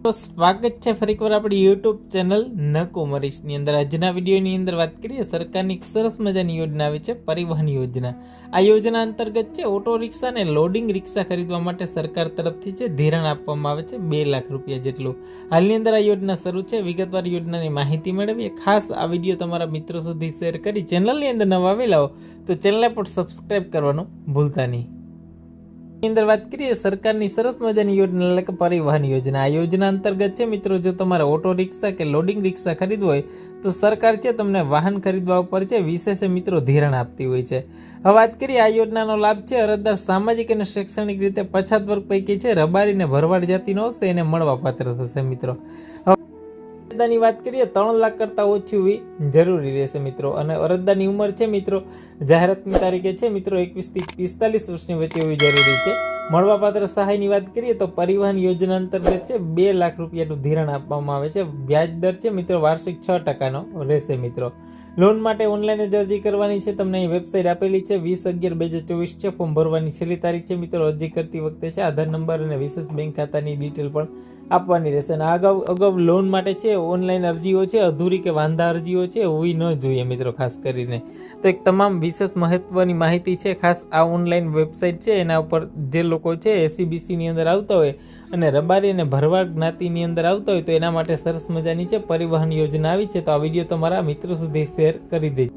તો સ્વાગત છે ફરીકવાર આપણી યુટ્યુબ ચેનલ નકુમરીશની અંદર. આજના વિડીયોની અંદર વાત કરીએ સરકારની એક સરસ મજાની યોજના આવી છે, પરિવહન યોજના. આ યોજના અંતર્ગત છે ઓટો રિક્ષા અને લોડિંગ રિક્ષા ખરીદવા માટે સરકાર તરફથી છે ધિરાણ આપવામાં આવે છે 2 લાખ રૂપિયા જેટલું. હાલની અંદર આ યોજના શરૂ છે. વિગતવાર યોજનાની માહિતી મેળવીએ. ખાસ આ વિડીયો તમારા મિત્રો સુધી શેર કરી ચેનલની અંદર નવા આવેલા હો તો ચેનલને પણ સબસ્ક્રાઈબ કરવાનું ભૂલતા નહીં. અંદર વાત કરીએ સરકારની સરસ મજાની યોજના એટલે કે પરિવહન યોજના. આ યોજના અંતર્ગત છે મિત્રો, જો તમારે ઓટો રિક્ષા કે લોડિંગ રિક્ષા ખરીદવું હોય તો સરકાર છે તમને વાહન ખરીદવા ઉપર છે વિશેષ મિત્રો ધિરાણ આપતી હોય છે. હવે વાત કરીએ આ યોજનાનો લાભ છે અરજદાર સામાજિક અને શૈક્ષણિક રીતે પછાત વર્ગ પૈકી છે રબારીને ભરવાડ જાતિનો હશે એને મળવા પાત્ર થશે મિત્રો. અરજદારની વાત કરીએ 3 લાખ કરતાં ઓછી હોવી જરૂરી રહેશે મિત્રો. અને અરજદારની ઉંમર છે મિત્રો જાહેરાતની તારીખે છે મિત્રો 21 થી 45 વર્ષની વચ્ચે હોવી જરૂરી છે. મળવાપાત્ર સહાયની વાત કરીએ તો પરિવહન યોજના અંતર્ગત છે 2 લાખ રૂપિયાનું ધિરાણ આપવામાં આવે છે. વ્યાજ દર છે મિત્રો વાર્ષિક 6% રહેશે મિત્રો. લોન માટે ઓનલાઈન જ અરજી કરવાની છે. તમને અહીં વેબસાઇટ આપેલી છે 20/11/2024 છે. ફોર્મ ભરવાની છેલ્લી તારીખ છે મિત્રો. અરજી કરતી વખતે છે આધાર નંબર અને વિશેષ બેંક ખાતાની ડિટેલ પણ આપવાની રહેશે. અને અગાઉ લોન માટે છે ઓનલાઈન અરજીઓ છે અધૂરી કે વાંધા અરજીઓ છે હોવી ન જોઈએ મિત્રો. ખાસ કરીને તો એક તમામ વિશેષ મહત્વની માહિતી છે. ખાસ આ ઓનલાઈન વેબસાઇટ છે એના ઉપર જે લોકો છે એસીબીસીની અંદર આવતા હોય અને રબારી અને ભરવાડ જ્ઞાતિની અંદર આવતા હોય તો એના માટે સરસ મજાની છે પરિવહન યોજના આવી છે. તો આ વિડીયો તમારા મિત્રો સુધી શેર કરી દેજો.